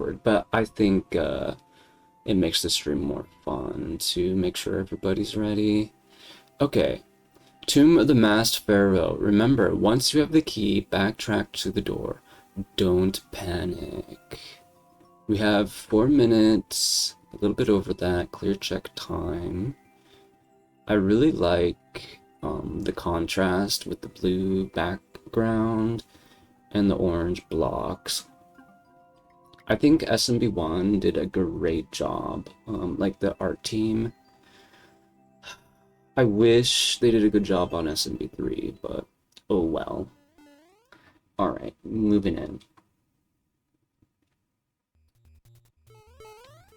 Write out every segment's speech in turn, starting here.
awkward, but I think it makes the stream more fun to make sure everybody's ready. Okay, Tomb of the Masked Pharaoh. Remember, once you have the key, backtrack to the door. Don't panic. We have 4 minutes, a little bit over that, clear check time. I really like the contrast with the blue background and the orange blocks. I think SMB1 did a great job, like the art team. I wish they did a good job on SMB3, but oh well. Alright, moving in.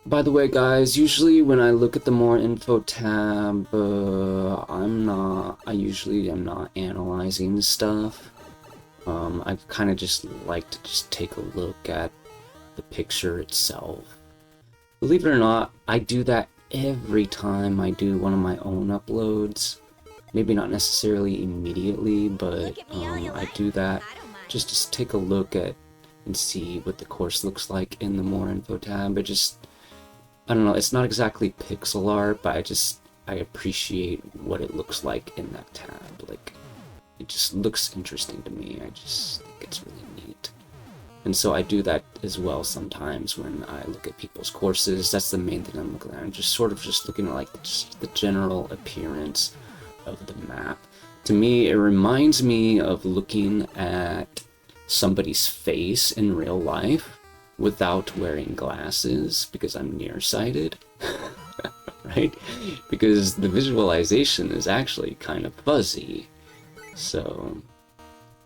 By the way, guys, usually when I look at the more info tab, I usually am not analyzing stuff. I kind of just like to just take a look at the picture itself. Believe it or not, I do that every time I do one of my own uploads. Maybe not necessarily immediately, but I do that just to take a look at and see what the course looks like in the more info tab. I don't know, it's not exactly pixel art, but I appreciate what it looks like in that tab. Like, it just looks interesting to me. I just think it's really neat. And so I do that as well sometimes when I look at people's courses. That's the main thing I'm looking at. I'm just sort of just looking at like the general appearance of the map. To me, it reminds me of looking at somebody's face in real life without wearing glasses because I'm nearsighted, right? Because the visualization is actually kind of fuzzy. So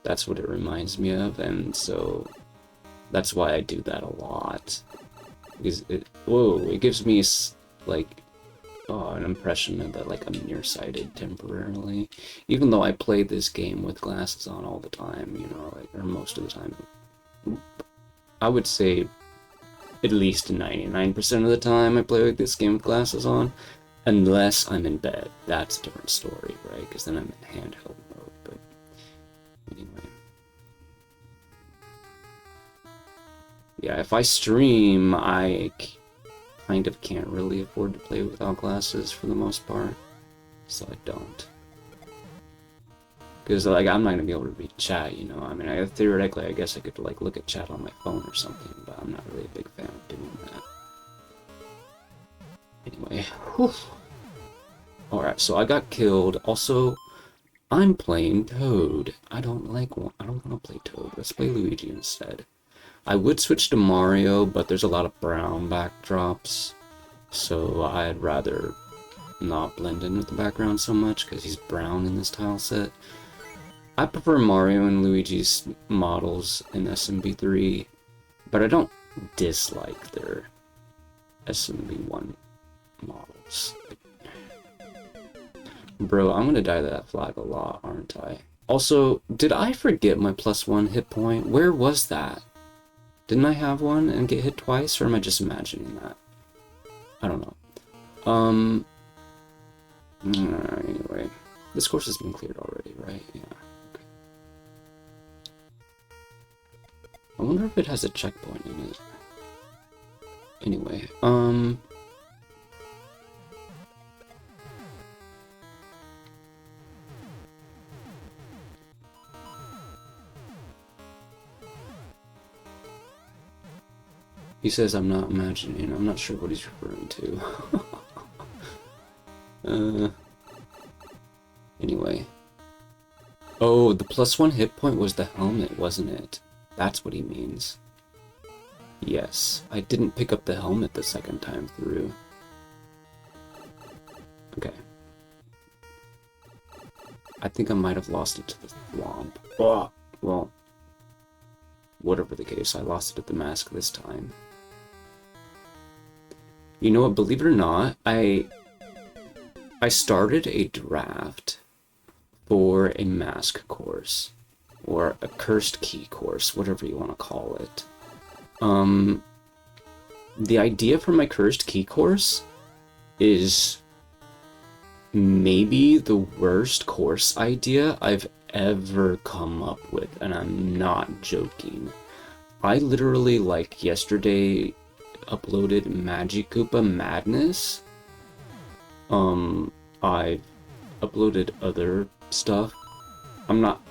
that's what it reminds me of, and so that's why I do that a lot. Because it gives me like an impression of that like I'm nearsighted temporarily, even though I play this game with glasses on all the time, you know, like, or most of the time. I would say at least 99% of the time I play with this game with glasses on, unless I'm in bed. That's a different story, right? Because then I'm in handheld mode, but anyway. Yeah, if I stream, I kind of can't really afford to play without glasses for the most part, so I don't. Because, like, I'm not going to be able to read chat, you know? I mean, theoretically, I guess I could, like, look at chat on my phone or something, but I'm not really a big fan of doing that. Anyway, whew. Alright, so I got killed. Also, I'm playing Toad. I don't want to play Toad. Let's play Luigi instead. I would switch to Mario, but there's a lot of brown backdrops, so I'd rather not blend in with the background so much, because he's brown in this tile set. I prefer Mario and Luigi's models in SMB3, but I don't dislike their SMB1 models. Bro, I'm gonna die to that flag a lot, aren't I? Also, did I forget my +1 hit point? Where was that? Didn't I have one and get hit twice, or am I just imagining that? I don't know. Anyway. This course has been cleared already, right? Yeah. Okay. I wonder if it has a checkpoint in it. Anyway, he says I'm not imagining. I'm not sure what he's referring to. Anyway. Oh, the +1 hit point was the helmet, wasn't it? That's what he means. Yes, I didn't pick up the helmet the second time through. Okay. I think I might have lost it to the thwomp. Oh, well, whatever the case, I lost it at the mask this time. You know what, believe it or not, I started a draft for a mask course, or a cursed key course, whatever you want to call it. The idea for my cursed key course is maybe the worst course idea I've ever come up with, and I'm not joking. I literally, like, yesterday uploaded Magikoopa Madness. I've uploaded other stuff.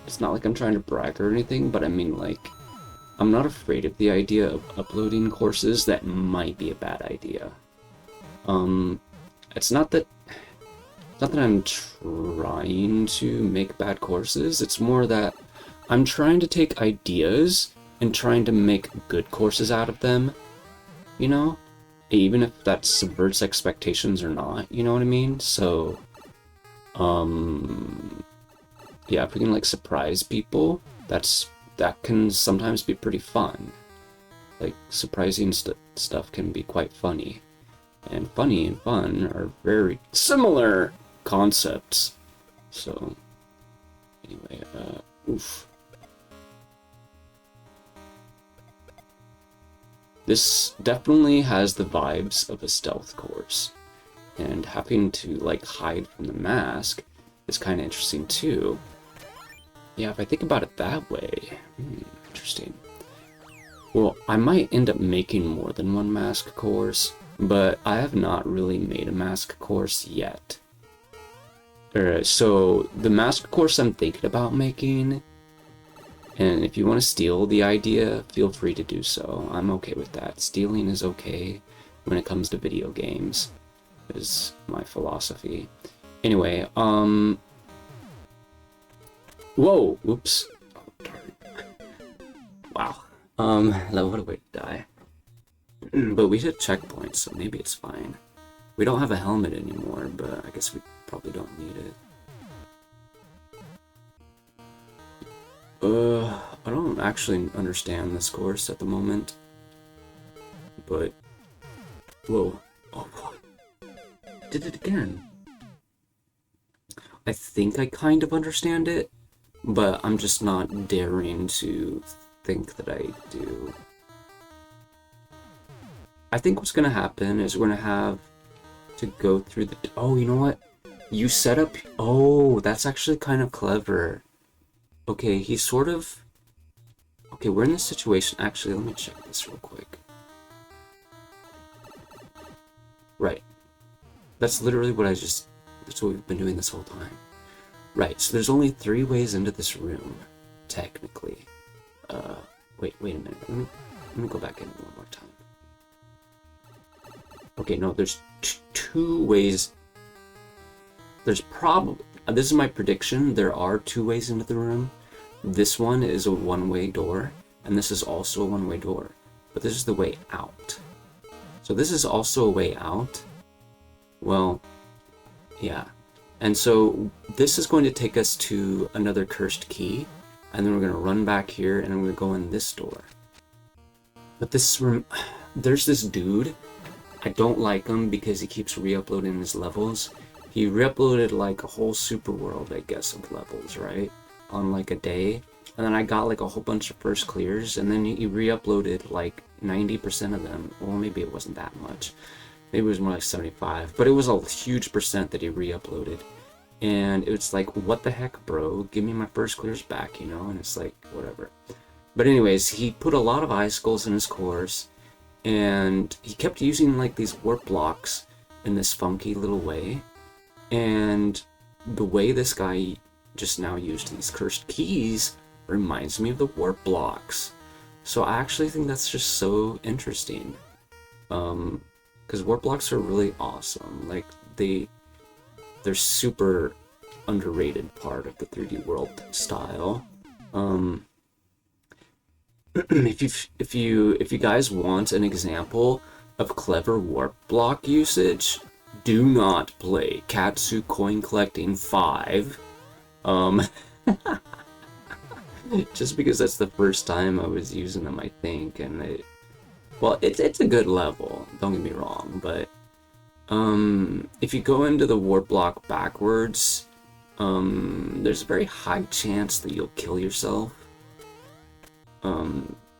It's not like I'm trying to brag or anything, but I mean, like, I'm not afraid of the idea of uploading courses that might be a bad idea. It's not that I'm trying to make bad courses, it's more that I'm trying to take ideas and trying to make good courses out of them, you know? Even if that subverts expectations or not, you know what I mean? So, yeah, if we can, like, surprise people, that can sometimes be pretty fun. Like, surprising stuff can be quite funny. And funny and fun are very similar concepts. So, anyway, oof. This definitely has the vibes of a stealth course. And having to, like, hide from the mask is kind of interesting too. Yeah, if I think about it that way, interesting. Well, I might end up making more than one mask course, but I have not really made a mask course yet. So the mask course I'm thinking about making, and if you want to steal the idea, feel free to do so. I'm okay with that. Stealing is okay when it comes to video games, is my philosophy. Anyway, whoa, oops. Oh, darn. Wow. What a way to die. But we hit checkpoints, so maybe it's fine. We don't have a helmet anymore, but I guess we probably don't need it. I don't actually understand this course at the moment. But, whoa. Oh, what? Did it again. I think I kind of understand it, but I'm just not daring to think that I do. I think what's gonna happen is we're gonna have to go through the... Oh, you know what? You set up... Oh, that's actually kind of clever. Okay, he's sort of... Okay, we're in this situation... Actually, let me check this real quick. Right. That's literally what that's what we've been doing this whole time. Right, so there's only 3 ways into this room, technically. Wait a minute. Let me go back in one more time. Okay, no, there's 2 ways. There's probably... This is my prediction. There are 2 ways into the room. This one is a one-way door, and this is also a one-way door. But this is the way out. So this is also a way out. Well, yeah. And so this is going to take us to another cursed key, and then we're going to run back here, and we're going to go in this door. But this room... There's this dude... I don't like him because he keeps re-uploading his levels. He re-uploaded like a whole super world, I guess, of levels, right? On like a day. And then I got like a whole bunch of first clears, and then he re-uploaded like 90% of them. Well, maybe it wasn't that much. Maybe it was more like 75. But it was a huge percent that he re-uploaded. And it's like, what the heck, bro? Give me my first clears back, you know? And it's like, whatever. But anyways, he put a lot of icicles in his course. And he kept using like these warp blocks in this funky little way. And the way this guy just now used these cursed keys reminds me of the warp blocks. So I actually think that's just so interesting. Because warp blocks are really awesome. Like they're super underrated part of the 3D world style. If you guys want an example of clever warp block usage, do not play Katsu Coin Collecting 5. Just because that's the first time I was using them, I think, and it's a good level, don't get me wrong, but if you go into the warp block backwards, there's a very high chance that you'll kill yourself.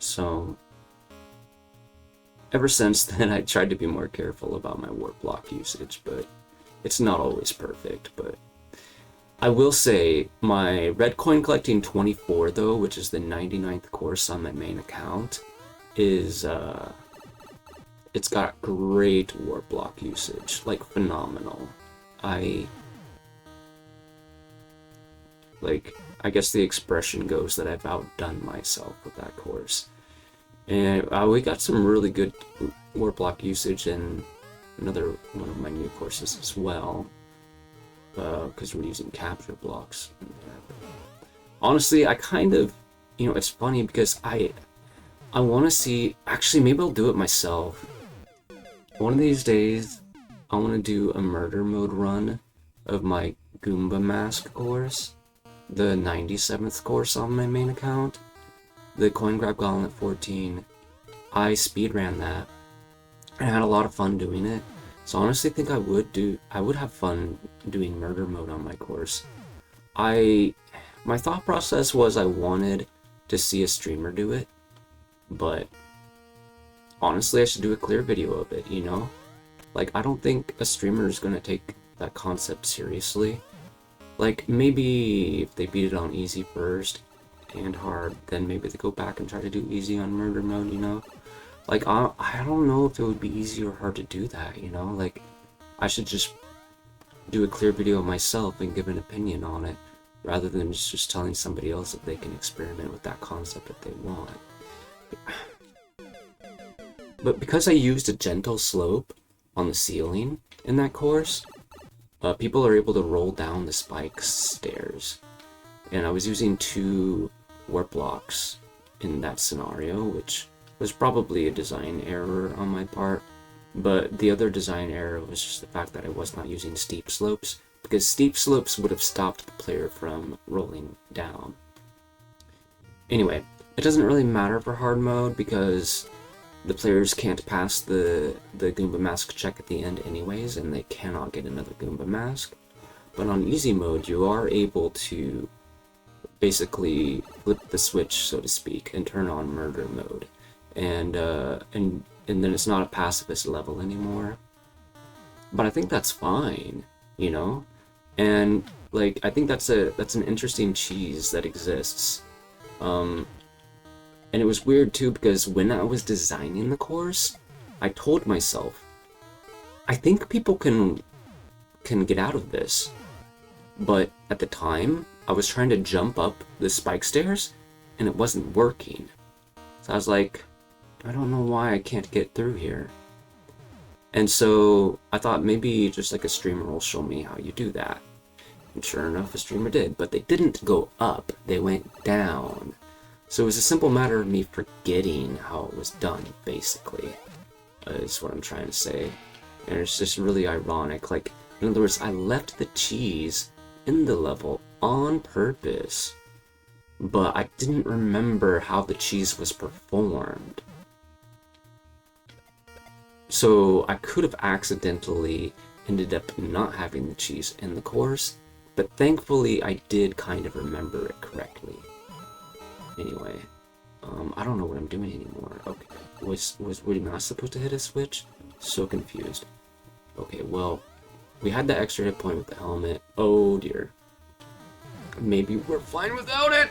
So ever since then I tried to be more careful about my warp block usage, but it's not always perfect. But I will say my red coin collecting 24 though, which is the 99th course on my main account, is it's got great warp block usage, like phenomenal. I guess the expression goes that I've outdone myself with that course. And we got some really good warp block usage in another one of my new courses as well, because we're using capture blocks. Honestly, I kind of, it's funny because I want to see, actually maybe I'll do it myself. One of these days, I want to do a murder mode run of my Goomba Mask course, the 97th course on my main account, the Coin Grab Gauntlet 14. I speedran that, and I had a lot of fun doing it. So I honestly think I would have fun doing murder mode on my course. My thought process was I wanted to see a streamer do it, but honestly I should do a clear video of it, Like, I don't think a streamer is gonna take that concept seriously. Like, maybe if they beat it on easy first and hard, then maybe they go back and try to do easy on murder mode, Like, I don't know if it would be easy or hard to do that, Like, I should just do a clear video myself and give an opinion on it, rather than just telling somebody else that they can experiment with that concept if they want. But because I used a gentle slope on the ceiling in that course, people are able to roll down the spike stairs. And I was using 2 warp blocks in that scenario, which was probably a design error on my part. But the other design error was just the fact that I was not using steep slopes, because steep slopes would have stopped the player from rolling down. Anyway, it doesn't really matter for hard mode because the players can't pass the Goomba Mask check at the end anyways, and they cannot get another Goomba Mask. But on easy mode, you are able to basically flip the switch, so to speak, and turn on murder mode. And then it's not a pacifist level anymore. But I think that's fine, And like, I think that's an interesting cheese that exists. And it was weird too, because when I was designing the course, I told myself, I think people can get out of this. But at the time, I was trying to jump up the spike stairs, and it wasn't working. So I was like, I don't know why I can't get through here. And so I thought maybe just like a streamer will show me how you do that. And sure enough, a streamer did, but they didn't go up, they went down. So it was a simple matter of me forgetting how it was done, basically, is what I'm trying to say. And it's just really ironic. Like, in other words, I left the cheese in the level on purpose, but I didn't remember how the cheese was performed. So I could have accidentally ended up not having the cheese in the course, but thankfully I did kind of remember it correctly. Anyway, I don't know what I'm doing anymore. Okay, was we not supposed to hit a switch? So confused. Okay, well, we had the extra hit point with the helmet. Oh dear. Maybe we're fine without it!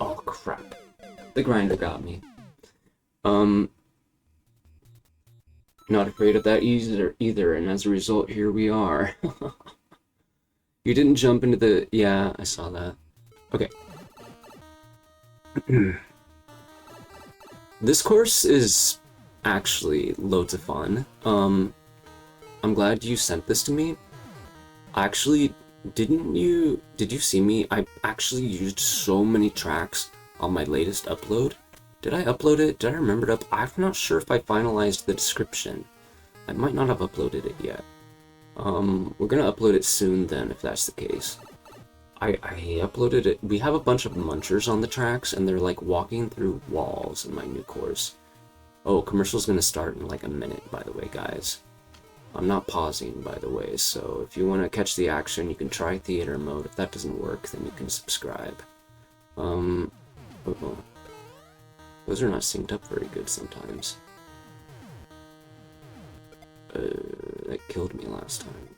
Oh crap. The grinder got me. Not afraid of that either, and as a result, here we are. You didn't jump into the... Yeah, I saw that. Okay. This course is actually loads of fun. I'm glad you sent this to me. Actually, did you see me? I actually used so many tracks on my latest upload. Did I upload it? Did I remember it up? I'm not sure if I finalized the description. I might not have uploaded it yet. We're gonna upload it soon then, if that's the case. I uploaded it. We have a bunch of munchers on the tracks, and they're like walking through walls in my new course. Oh, commercial's gonna start in like a minute, by the way, guys. I'm not pausing, by the way, so if you want to catch the action, you can try theater mode. If that doesn't work, then you can subscribe. Those are not synced up very good sometimes. That killed me last time.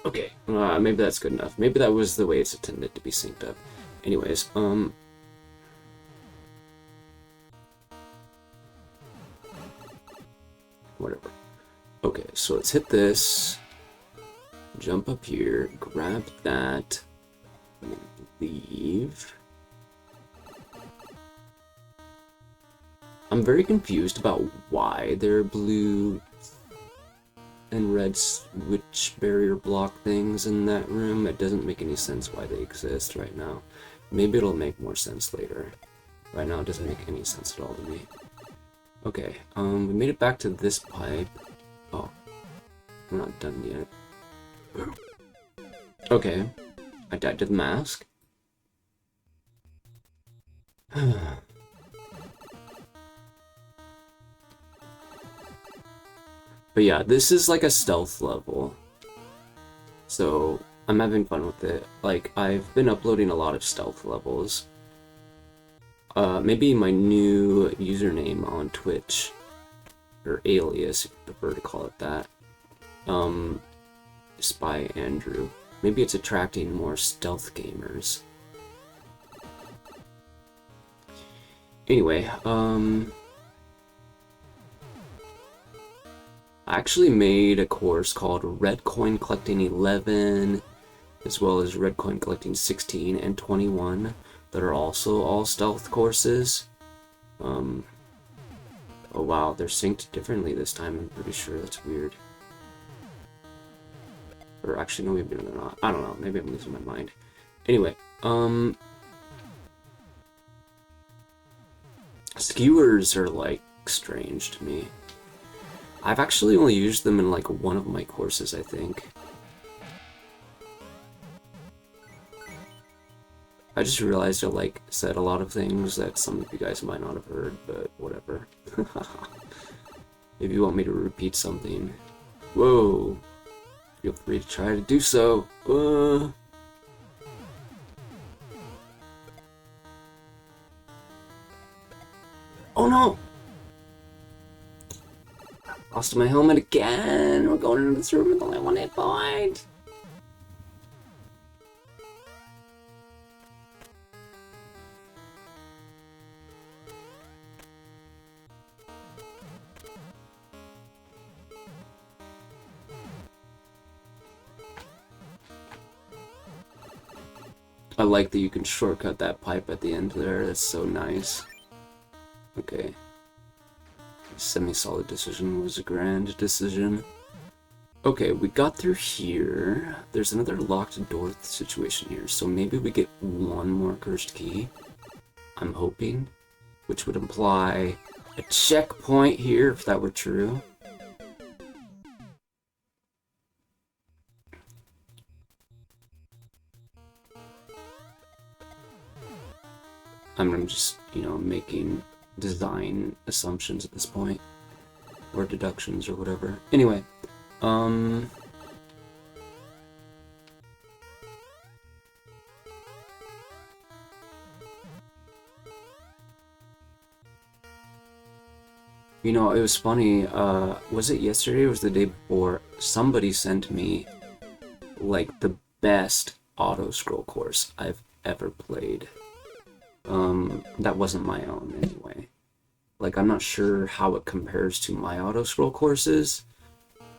Okay, maybe that's good enough. Maybe that was the way it's intended to be synced up. Anyways, whatever. Okay, so let's hit this, jump up here, grab that, and leave. I'm very confused about why there are blue and red switch barrier block things in that room. It doesn't make any sense why they exist right now. Maybe it'll make more sense later. Right now it doesn't make any sense at all to me. Okay, we made it back to this pipe. Oh, we're not done yet. Okay, I died to the mask. But yeah, this is like a stealth level. So I'm having fun with it. Like, I've been uploading a lot of stealth levels. Maybe my new username on Twitch, or alias, if you prefer to call it that, Spy Andrew. Maybe it's attracting more stealth gamers. Anyway, I actually made a course called Red Coin Collecting 11, as well as Red Coin Collecting 16 and 21, that are also all stealth courses. Oh wow, they're synced differently this time, I'm pretty sure. That's weird. Or actually, no, maybe they're not. I don't know, maybe I'm losing my mind. Anyway, skewers are, like, strange to me. I've actually only used them in, like, one of my courses, I think. I just realized I, like, said a lot of things that some of you guys might not have heard, but whatever. If you want me to repeat something, whoa, feel free to try to do so. Oh no! Lost my helmet again! We're going into this room with only one hit point! I like that you can shortcut that pipe at the end there, that's so nice. Okay. Semi-solid decision was a grand decision. Okay, we got through here. There's another locked door situation here, so maybe we get one more cursed key. I'm hoping. Which would imply a checkpoint here, if that were true. I'm just, you know, making design assumptions at this point, or deductions or whatever. Anyway, you know, it was funny, was it yesterday or was it the day before? Somebody sent me, like, the best auto-scroll course I've ever played. That wasn't my own, anyway. Like, I'm not sure how it compares to my auto-scroll courses.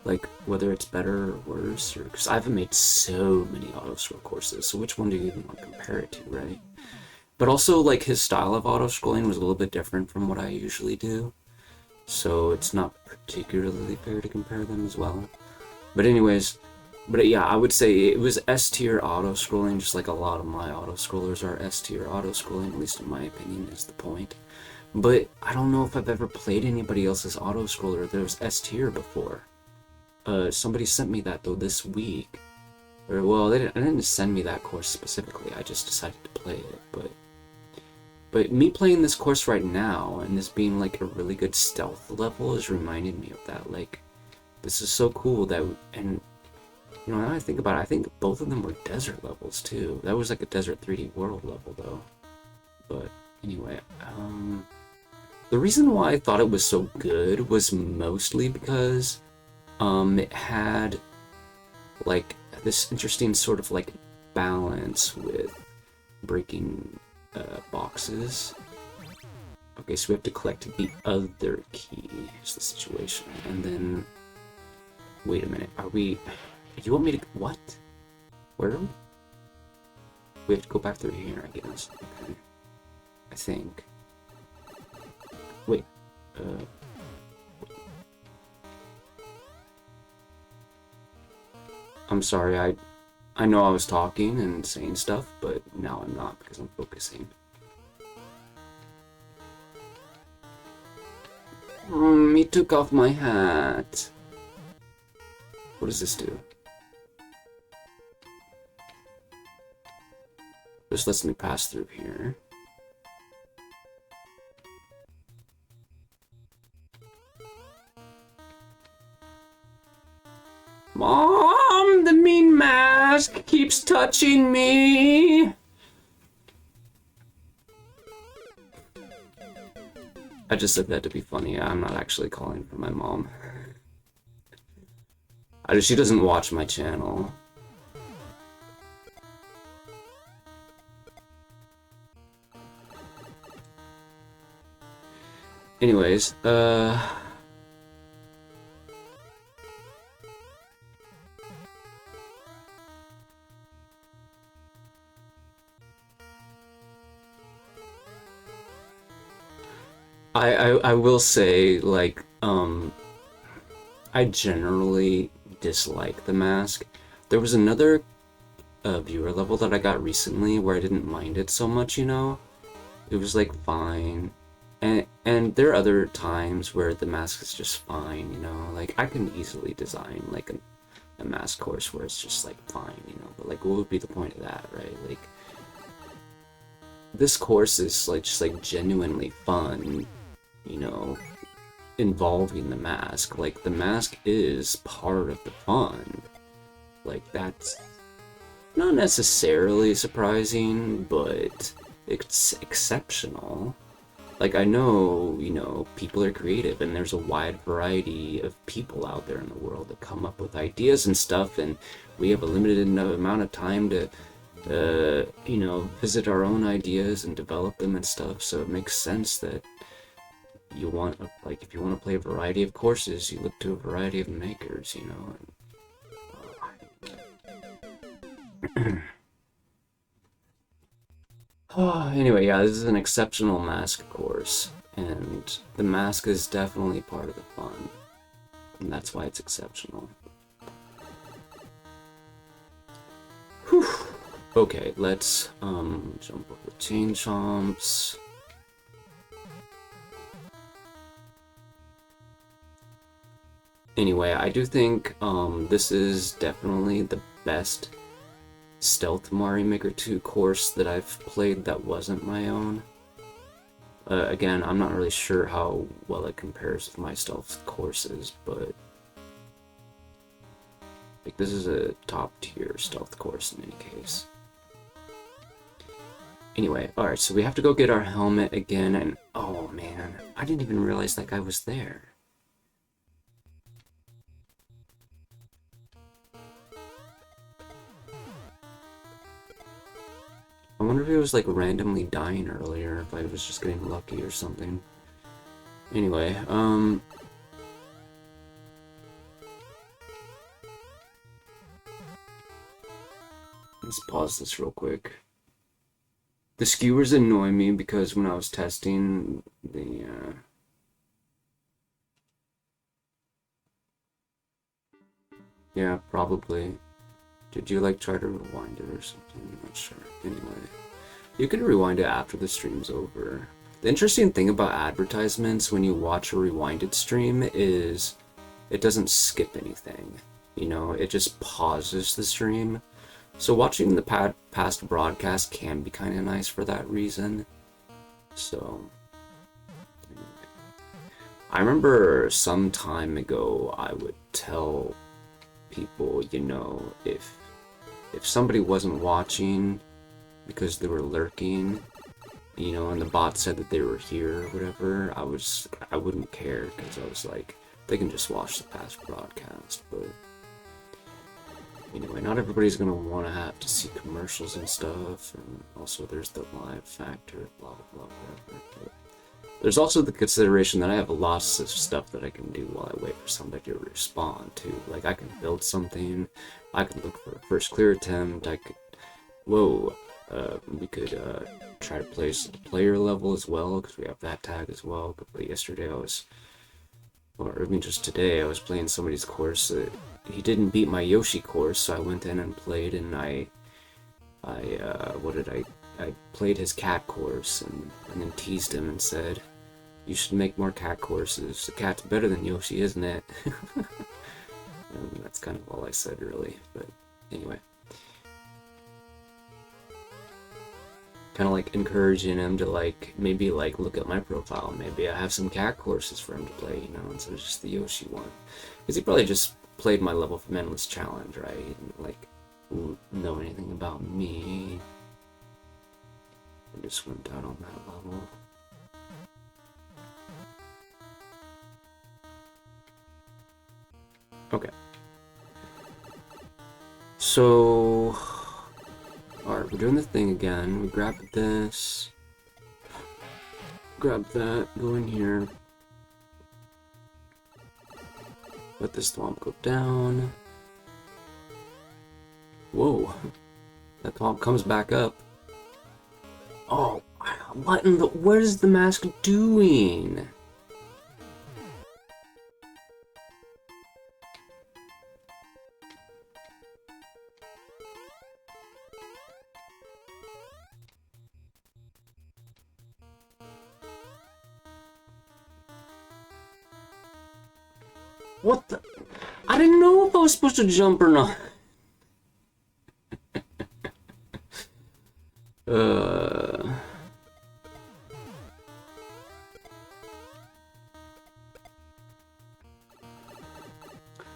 Like, whether it's better or worse, or... because I haven't made so many auto-scroll courses, so which one do you even want to compare it to, right? But also, like, his style of auto-scrolling was a little bit different from what I usually do. So it's not particularly fair to compare them as well. But anyways, but yeah, I would say it was S-tier auto-scrolling, just like a lot of my auto-scrollers are S-tier auto-scrolling, at least in my opinion, is the point. But I don't know if I've ever played anybody else's auto-scroller that was S-tier before. Somebody sent me that, though, this week. Or, well, they didn't send me that course specifically, I just decided to play it, But me playing this course right now, and this being, like, a really good stealth level, is reminding me of that. Like, this is so cool that, and, you know, now I think about it, I think both of them were desert levels, too. That was, like, a Desert 3D World level, though. But, anyway, the reason why I thought it was so good was mostly because, it had, like, this interesting sort of like balance with breaking boxes. Okay, so we have to collect the other key, is the situation. And then, wait a minute, are we, you want me to, what? Where are we? We have to go back through here, I guess. Okay. I think. Wait, I'm sorry, I know I was talking and saying stuff, but now I'm not because I'm focusing. He took off my hat. What does this do? This lets me pass through here. Mom, the mean mask keeps touching me. I just said that to be funny. I'm not actually calling for my mom. She doesn't watch my channel. Anyways, I will say, like, I generally dislike the mask. There was another viewer level that I got recently where I didn't mind it so much, you know? It was, like, fine. And there are other times where the mask is just fine, you know? Like, I can easily design, like, a mask course where it's just, like, fine, you know? But, like, what would be the point of that, right? Like, this course is, like, just, like, genuinely fun, you know, involving the mask. Like, the mask is part of the fun. Like, that's not necessarily surprising, but it's exceptional. Like, I know, you know, people are creative, and there's a wide variety of people out there in the world that come up with ideas and stuff, and we have a limited amount of time to, you know, visit our own ideas and develop them and stuff, so it makes sense that you want, like, if you want to play a variety of courses, you look to a variety of makers, you know. Anyway, yeah, this is an exceptional mask course, and the mask is definitely part of the fun, and that's why it's exceptional. Whew. Okay, let's jump over chain chomps. Anyway, I do think this is definitely the best Stealth Mario Maker 2 course that I've played that wasn't my own. Again, I'm not really sure how well it compares with my stealth courses, but like, this is a top tier stealth course in any case. Anyway, alright, so we have to go get our helmet again, and oh man, I didn't even realize that guy was there. I wonder if he was like randomly dying earlier, if I was just getting lucky or something. Anyway, let's pause this real quick. The skewers annoy me because when I was testing the, yeah, probably. Did you like try to rewind it or something? I'm not sure. Anyway, you can rewind it after the stream's over. The interesting thing about advertisements when you watch a rewinded stream is it doesn't skip anything. You know, it just pauses the stream. So watching the past broadcast can be kind of nice for that reason. So, anyway. I remember some time ago I would tell people, you know, if somebody wasn't watching because they were lurking, you know, and the bot said that they were here or whatever, I wouldn't care, because I was like, they can just watch the past broadcast. But Anyway, not everybody's gonna want to have to see commercials and stuff, and also there's the live factor, blah blah blah, whatever. But there's also the consideration that I have lots of stuff that I can do while I wait for somebody to respond to. Like, I can build something, I could look for a first clear attempt, I could... Whoa, we could try to place the player level as well, because we have that tag as well. But yesterday I was... Or I mean just today, I was playing somebody's course. He didn't beat my Yoshi course, so I went in and played, and I played his cat course, and then teased him and said, "You should make more cat courses. The cat's better than Yoshi, isn't it?" And that's kind of all I said, really. But anyway. Kind of like encouraging him to maybe look at my profile. Maybe I have some cat courses for him to play, you know, instead of just the Yoshi one. Because he probably just played my level from Endless Challenge, right? He didn't know anything about me. I just went out on that level. Okay. So... Alright, we're doing the thing again. We grab this. Grab that. Go in here. Let this thwomp go down. Whoa. That thwomp comes back up. Oh, what in the... What is the mask doing? What the? I didn't know if I was supposed to jump or not.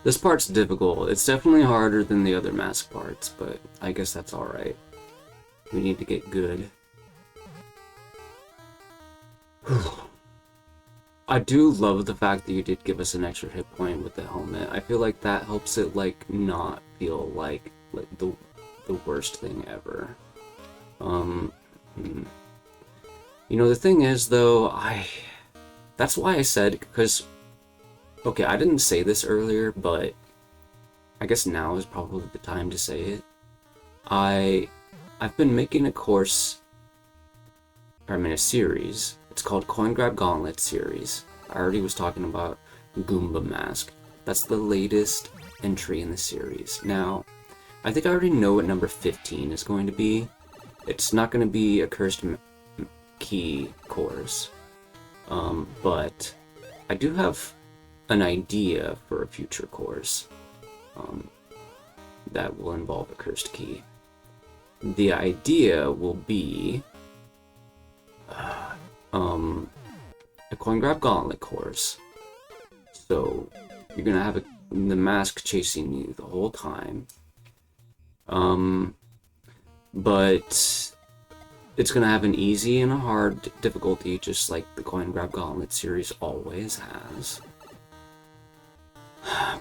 This part's difficult. It's definitely harder than the other mask parts, but I guess that's alright. We need to get good. I do love the fact that you did give us an extra hit point with the helmet. I feel like that helps it, not feel like the worst thing ever. You know, the thing is, though, that's why I said, because... Okay, I didn't say this earlier, but I guess now is probably the time to say it. I've been making a course, or I mean a series. It's called Coin Grab Gauntlet series. I already was talking about Goomba Mask. That's the latest entry in the series. Now, I think I already know what number 15 is going to be. It's not going to be a cursed key course, but I do have an idea for a future course that will involve a cursed key. The idea will be a coin grab gauntlet course. So you're gonna have the mask chasing you the whole time. But it's gonna have an easy and a hard difficulty, just like the coin grab gauntlet series always has.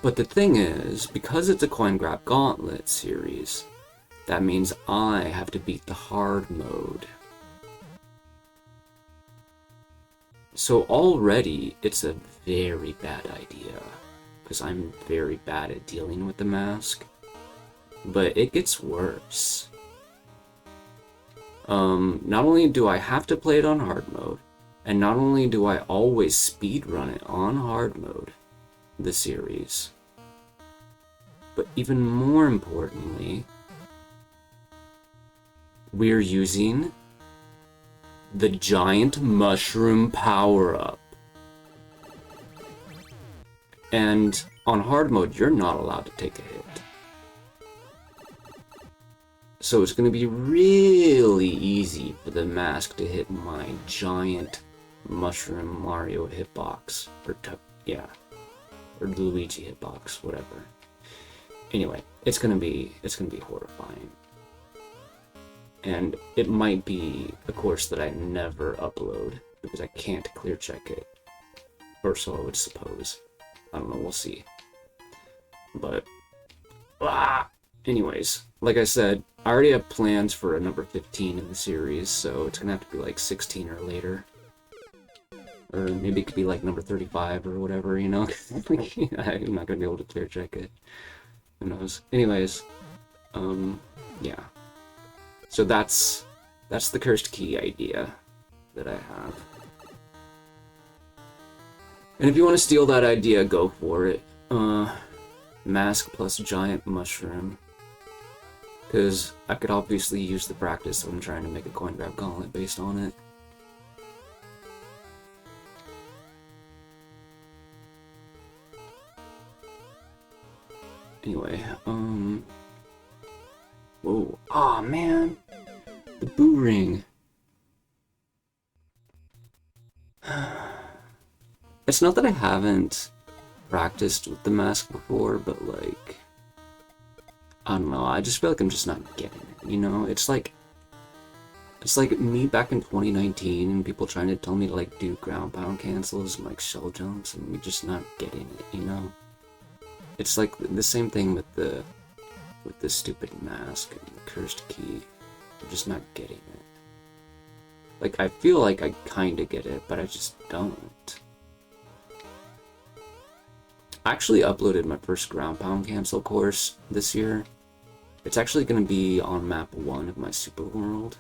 But the thing is, because it's a coin grab gauntlet series, that means I have to beat the hard mode. So already, it's a very bad idea, because I'm very bad at dealing with the mask. But it gets worse. Not only do I have to play it on hard mode, and not only do I always speedrun it on hard mode, the series, but even more importantly, we're using the giant mushroom power-up. And on hard mode, you're not allowed to take a hit. So it's going to be really easy for the mask to hit my giant mushroom Mario hitbox. Or the Luigi hitbox, whatever. Anyway, it's gonna be horrifying. And it might be a course that I never upload, because I can't clear check it. Or so I would suppose. I don't know, we'll see. But anyways, like I said, I already have plans for a number 15 in the series, so it's gonna have to be like 16 or later. Or maybe it could be like number 35 or whatever, you know? I'm not gonna be able to clear check it. Who knows? Anyways, yeah. So that's the cursed key idea that I have. And if you want to steal that idea, go for it. Mask plus giant mushroom. Because I could obviously use the practice when I'm trying to make a coin grab gauntlet based on it. Anyway, whoa. Aw, man! The boo ring. It's not that I haven't practiced with the mask before, but like, I don't know, I just feel like I'm just not getting it, you know? It's like me back in 2019 and people trying to tell me to like do ground pound cancels and like shell jumps and me just not getting it, you know? It's like the same thing with the stupid mask and the cursed key. I'm just not getting it. Like, I feel like I kinda get it, but I just don't. I actually uploaded my first ground pound cancel course this year. It's actually going to be on map 1 of my super world.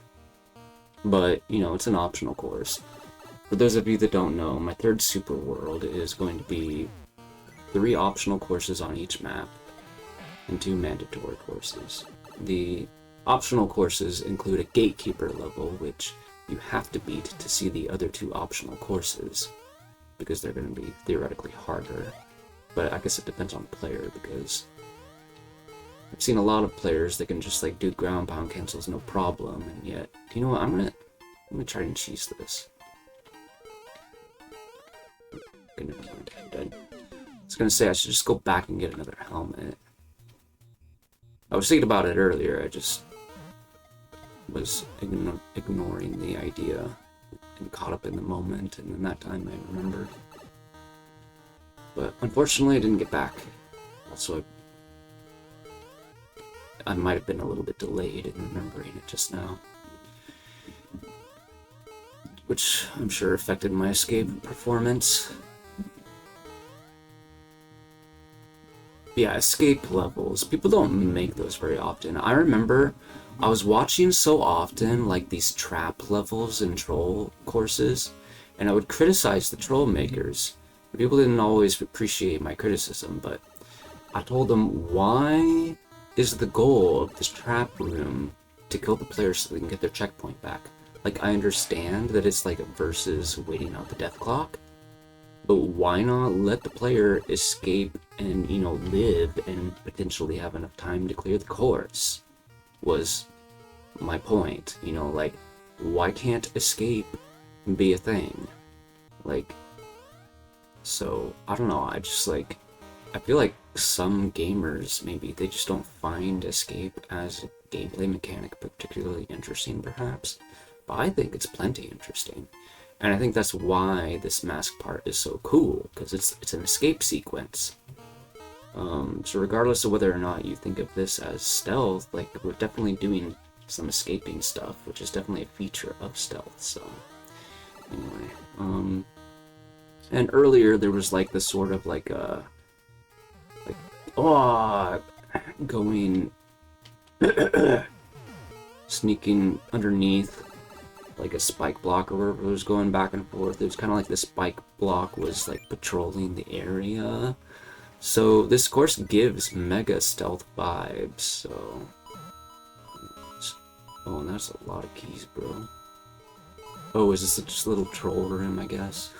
But, you know, it's an optional course. For those of you that don't know, my third super world is going to be 3 optional courses on each map and 2 mandatory courses. The optional courses include a gatekeeper level, which you have to beat to see the other 2 optional courses, because they're going to be theoretically harder. But I guess it depends on the player, because I've seen a lot of players that can just like do ground pound cancels no problem, and yet, you know what, I'm gonna try and cheese this. Okay, never mind, I'm dead. I was gonna say I should just go back and get another helmet. I was thinking about it earlier, I just was ignoring the idea and caught up in the moment, and then that time I remembered. But unfortunately, I didn't get back. Also, I might have been a little bit delayed in remembering it just now, which I'm sure affected my escape performance. Yeah, escape levels. People don't make those very often. I remember I was watching so often, like, these trap levels and troll courses, and I would criticize the troll makers. People didn't always appreciate my criticism, but I told them, why is the goal of this trap room to kill the players so they can get their checkpoint back? Like, I understand that it's like versus waiting out the death clock, but why not let the player escape and, you know, live and potentially have enough time to clear the course? Was my point, you know, like, why can't escape be a thing? Like, so, I don't know, I just like, I feel like some gamers, maybe, they just don't find escape as a gameplay mechanic particularly interesting, perhaps. But I think it's plenty interesting. And I think that's why this mask part is so cool, because it's an escape sequence. So regardless of whether or not you think of this as stealth, like, we're definitely doing some escaping stuff, which is definitely a feature of stealth, so... Anyway, and earlier there was like this sort of like going sneaking underneath like a spike block or whatever was going back and forth. It was kind of like the spike block was like patrolling the area. So this course gives mega stealth vibes, so... Oh, and that's a lot of keys, bro. Oh, is this just a little troll room, I guess?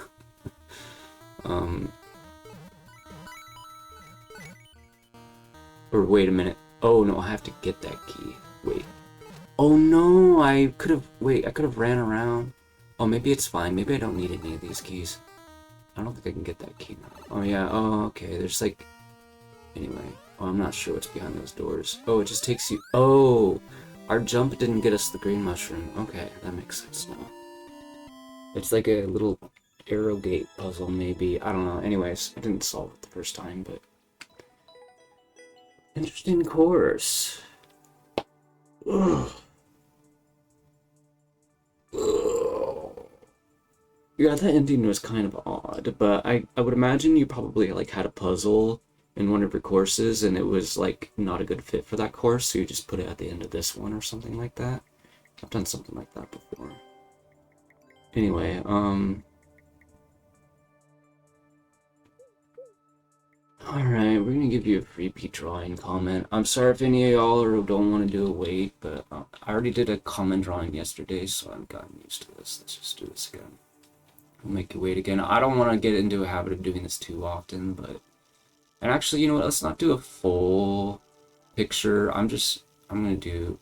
Or wait a minute. Oh no, I have to get that key. Wait. Oh no, I could have ran around. Oh, maybe it's fine. Maybe I don't need any of these keys. I don't think I can get that key now. Oh yeah, oh okay, there's like... Anyway. Oh, I'm not sure what's behind those doors. Oh, it just takes you... Oh! Our jump didn't get us the green mushroom. Okay, that makes sense now. It's like a little arrow gate puzzle, maybe. I don't know. Anyways, I didn't solve it the first time, but... Interesting course. Ugh. Ugh. Yeah, that ending was kind of odd, but I would imagine you probably like had a puzzle in one of your courses and it was like not a good fit for that course, so you just put it at the end of this one or something like that. I've done something like that before. Anyway, alright, we're gonna give you a repeat drawing comment. I'm sorry if any of y'all don't want to do a wait, but I already did a common drawing yesterday, so I've gotten used to this. Let's just do this again. We'll make you wait again. I don't want to get into a habit of doing this too often, but... And actually, you know what, let's not do a full picture. We're gonna do...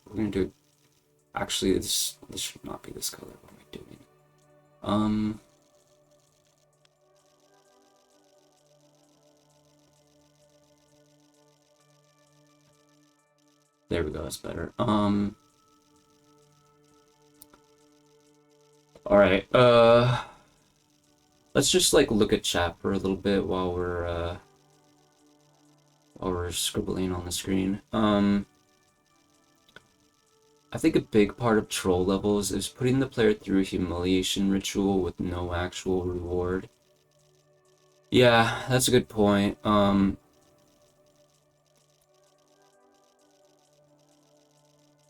Actually, this should not be this color. What am I doing? There we go, that's better. Alright, let's just, like, look at chat for a little bit while we're scribbling on the screen. I think a big part of troll levels is putting the player through a humiliation ritual with no actual reward. Yeah, that's a good point.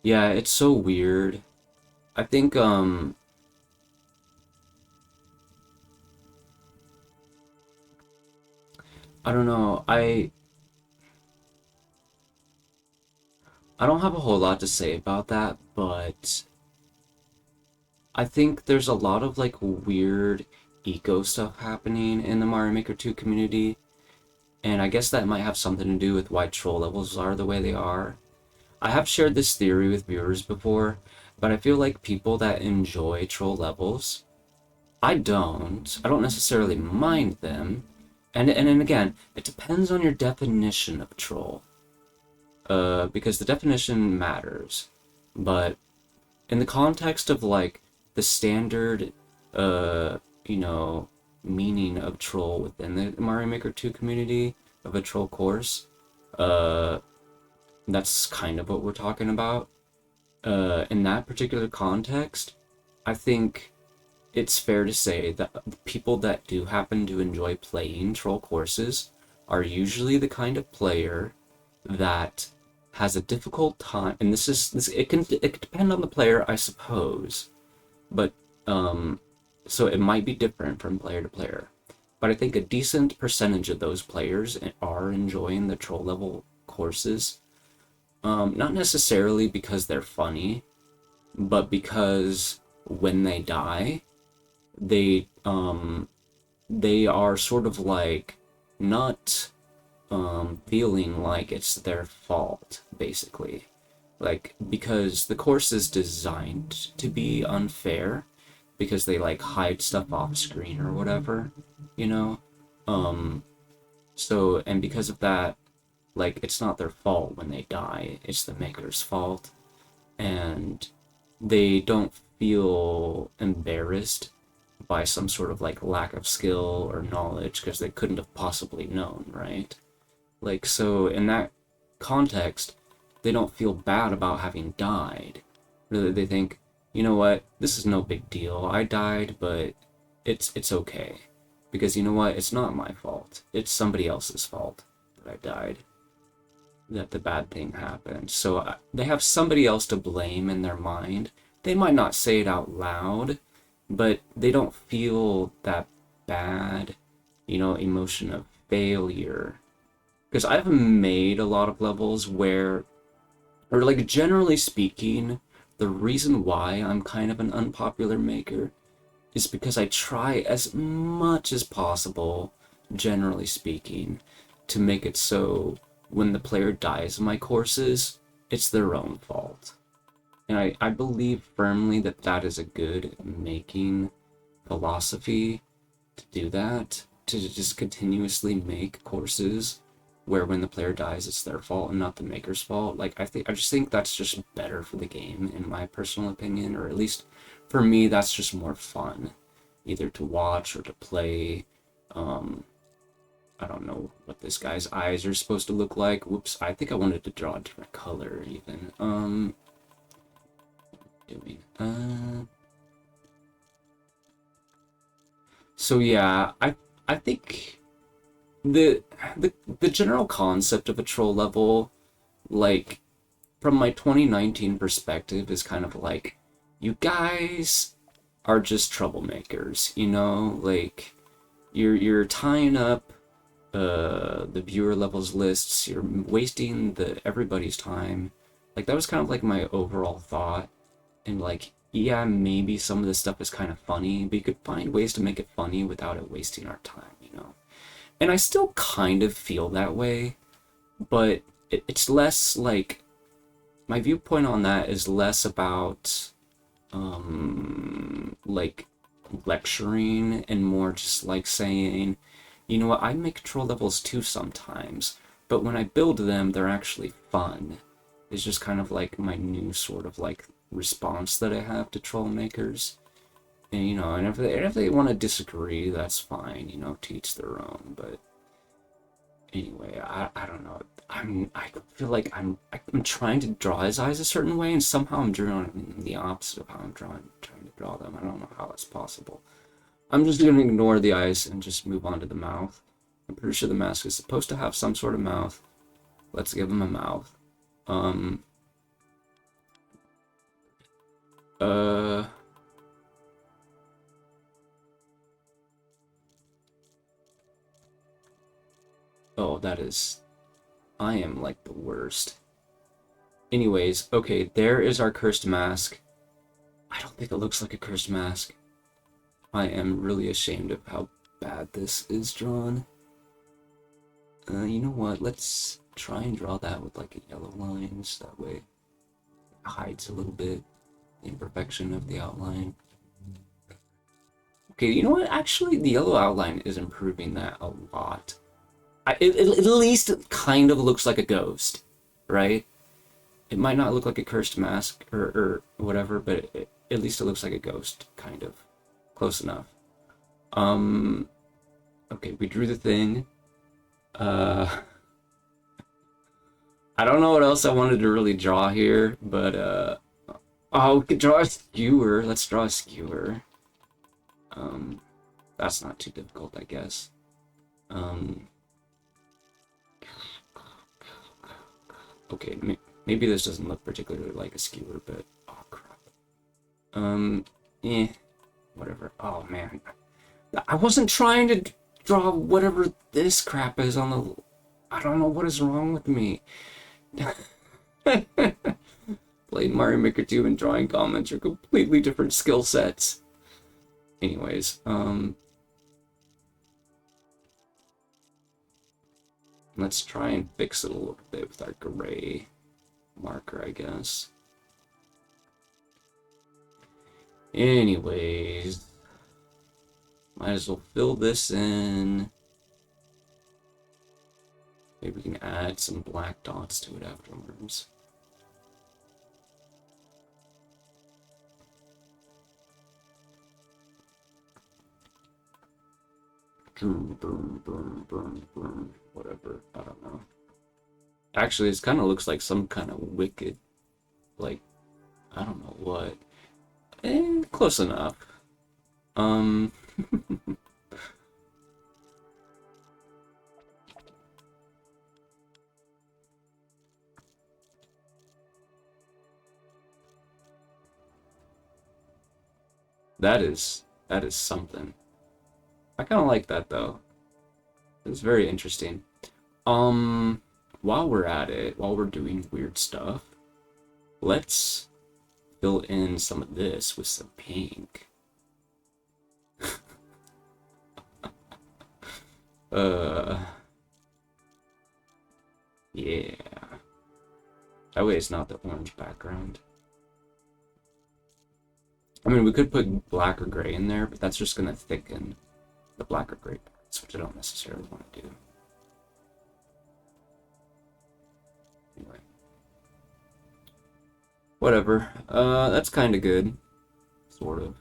Yeah, it's so weird. I think, I don't know, I don't have a whole lot to say about that, but I think there's a lot of like weird eco stuff happening in the Mario Maker 2 community, and I guess that might have something to do with why troll levels are the way they are. I have shared this theory with viewers before, but I feel like people that enjoy troll levels, I don't necessarily mind them, and then again, it depends on your definition of troll. Because the definition matters. But in the context of like the standard, you know, meaning of troll within the Mario Maker 2 community of a troll course, that's kind of what we're talking about. In that particular context, I think it's fair to say that the people that do happen to enjoy playing troll courses are usually the kind of player that has a difficult time, and it can depend on the player, I suppose, but so it might be different from player to player. But I think a decent percentage of those players are enjoying the troll level courses, not necessarily because they're funny, but because when they die, they they are sort of like not feeling like it's their fault, basically. Like, because the course is designed to be unfair, because they, like, hide stuff off screen or whatever, you know? So, and because of that, like, it's not their fault when they die, it's the maker's fault, and they don't feel embarrassed by some sort of, like, lack of skill or knowledge, because they couldn't have possibly known, right? Like, so in that context, they don't feel bad about having died. Really, they think, you know what, this is no big deal. I died, but it's okay. Because you know what, it's not my fault. It's somebody else's fault that I died. That the bad thing happened. So they have somebody else to blame in their mind. They might not say it out loud, but they don't feel that bad, you know, emotion of failure. Because I've made a lot of levels where, or like generally speaking, the reason why I'm kind of an unpopular maker is because I try as much as possible, generally speaking, to make it so when the player dies in my courses, it's their own fault. And I believe firmly that that is a good making philosophy to do that, to just continuously make courses where when the player dies it's their fault and not the maker's fault. Like, I just think that's just better for the game, in my personal opinion, or at least for me that's just more fun, either to watch or to play. I don't know what this guy's eyes are supposed to look like. Whoops, I think I wanted to draw a different color even. Doing, so yeah, I think the the general concept of a troll level, like from my 2019 perspective, is kind of like, you guys are just troublemakers, you know? Like you're tying up the viewer levels lists, you're wasting the everybody's time. Like that was kind of like my overall thought. And like, yeah, maybe some of this stuff is kind of funny, but you could find ways to make it funny without it wasting our time, you know? And I still kind of feel that way, but it's less like, my viewpoint on that is less about like lecturing and more just like saying, you know what, I make control levels too sometimes, but when I build them, they're actually fun. It's just kind of like my new sort of like response that I have to troll makers. And you know, and if they want to disagree, that's fine, you know, to each their own. But anyway, I don't know. I feel like I'm trying to draw his eyes a certain way, and somehow I'm drawing the opposite of how I'm trying to draw them. I don't know how that's possible. I'm just gonna ignore the eyes and just move on to the mouth. I'm pretty sure the mask is supposed to have some sort of mouth. Let's give him a mouth. Um. Uh. Oh, that is. I am like the worst. Anyways, okay, there is our cursed mask. I don't think it looks like a cursed mask. I am really ashamed of how bad this is drawn. You know what? Let's try and draw that with like a yellow lines. That way it hides a little bit the imperfection of the outline. Okay, you know what? Actually, the yellow outline is improving that a lot. It at least kind of looks like a ghost, right? It might not look like a cursed mask or whatever, but at least it looks like a ghost, kind of. Close enough. Okay, we drew the thing. I don't know what else I wanted to really draw here, but, oh, we could draw a skewer. Let's draw a skewer. That's not too difficult, I guess. Okay, maybe this doesn't look particularly like a skewer, but, oh, crap. Eh, whatever. Oh, man. I wasn't trying to draw whatever this crap is on the... I don't know what is wrong with me. Playing Mario Maker 2 and drawing comments are completely different skill sets. Anyways, let's try and fix it a little bit with our gray marker, I guess. Anyways, might as well fill this in. Maybe we can add some black dots to it afterwards. Whatever, I don't know. Actually, it kind of looks like some kind of wicked, like, I don't know what. Close enough. That is something. I kind of like that though. It's very interesting. While we're at it, while we're doing weird stuff, let's fill in some of this with some pink. Yeah. That way it's not the orange background. I mean, we could put black or gray in there, but that's just gonna thicken the black or gray parts, which I don't necessarily want to do. Anyway. Whatever. That's kind of good. Sort of.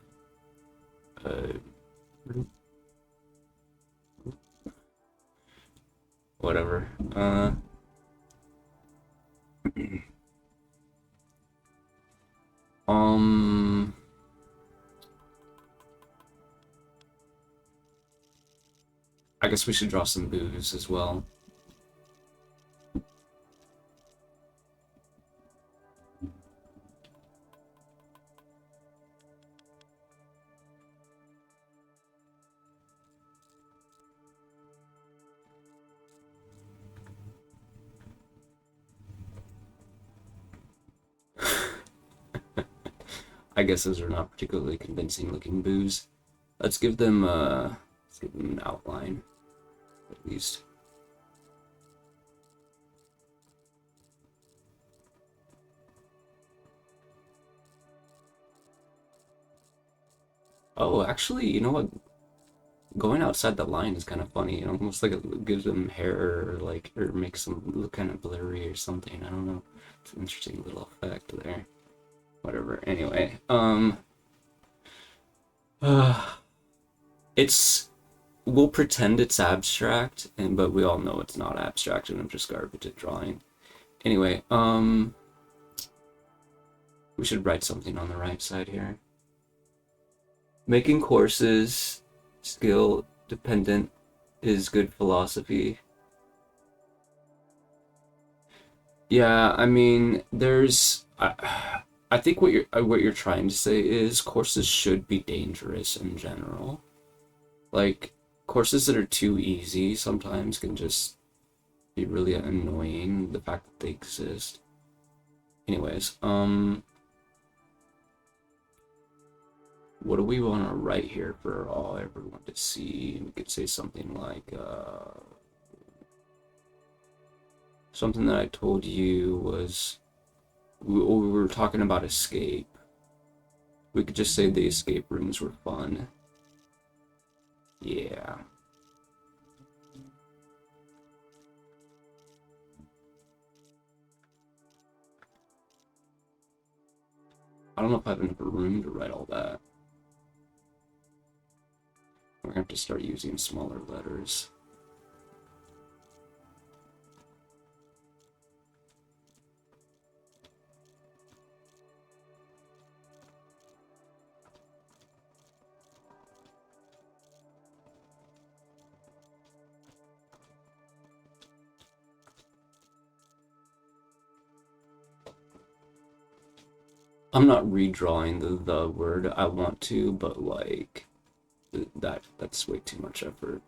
whatever. Um, I guess we should draw some booze as well. I guess those are not particularly convincing looking boos. Let's give them an outline, at least. Oh, actually, you know what? Going outside the line is kind of funny. It almost like it gives them hair or like, or makes them look kind of blurry or something. I don't know. It's an interesting little effect there. Whatever. Anyway, uh, it's we'll pretend it's abstract, and but we all know it's not abstract, and I'm just garbage at drawing. Anyway, we should write something on the right side here. Making courses skill dependent is good philosophy. Yeah, I mean, I think what you're trying to say is courses should be dangerous in general. Like courses that are too easy sometimes can just be really annoying, the fact that they exist. Anyways, what do we want to write here for all everyone to see? We could say something like something that I told you was we were talking about escape. We could just say the escape rooms were fun. Yeah. I don't know if I have enough room to write all that. We're gonna have to start using smaller letters. I'm not redrawing the word. I want to, but like that's way too much effort.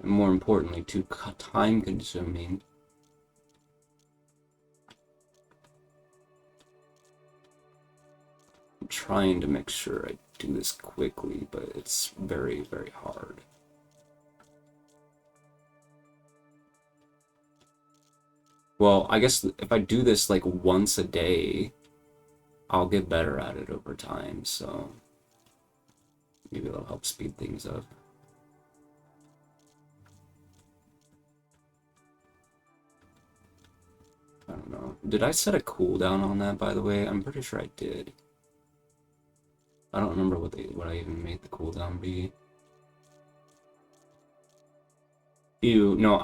And more importantly, too time consuming. I'm trying to make sure I do this quickly, but it's very, very hard. Well, I guess if I do this like once a day, I'll get better at it over time, so maybe that'll help speed things up. I don't know. Did I set a cooldown on that, by the way? I'm pretty sure I did. I don't remember what I even made the cooldown be. Ew, no,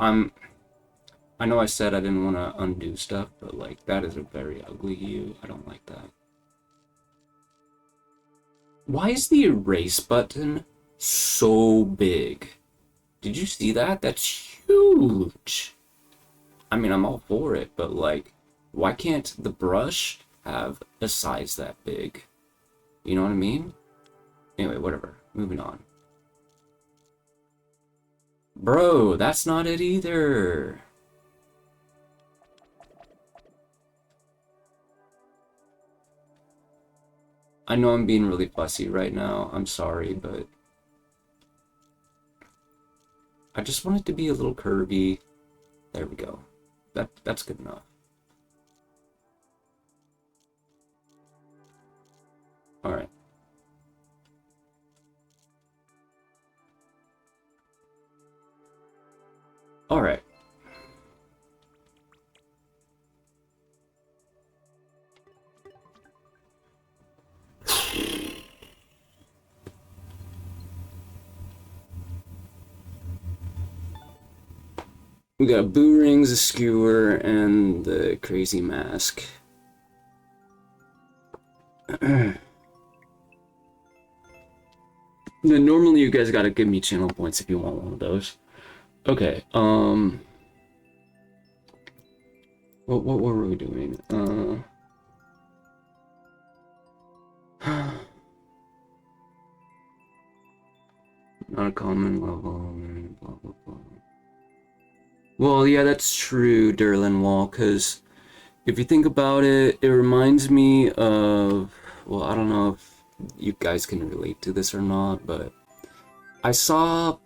I know I said I didn't want to undo stuff, but like that is a very ugly ew. I don't like that. Why is the erase button so big? Did you see that? That's huge. I mean, I'm all for it, but like, why can't the brush have a size that big? You know what I mean? Anyway, whatever. Moving on. Bro, that's not it either. I know I'm being really fussy right now. I'm sorry, but I just want it to be a little curvy. There we go. That's good enough. All right. All right. We got boo rings, a skewer, and the crazy mask. Then normally you guys gotta give me channel points if you want one of those. Okay, what were we doing? Not a common level, blah blah blah. Well, yeah, that's true, Derlinwall, because if you think about it, it reminds me of, well, I don't know if you guys can relate to this or not, but I saw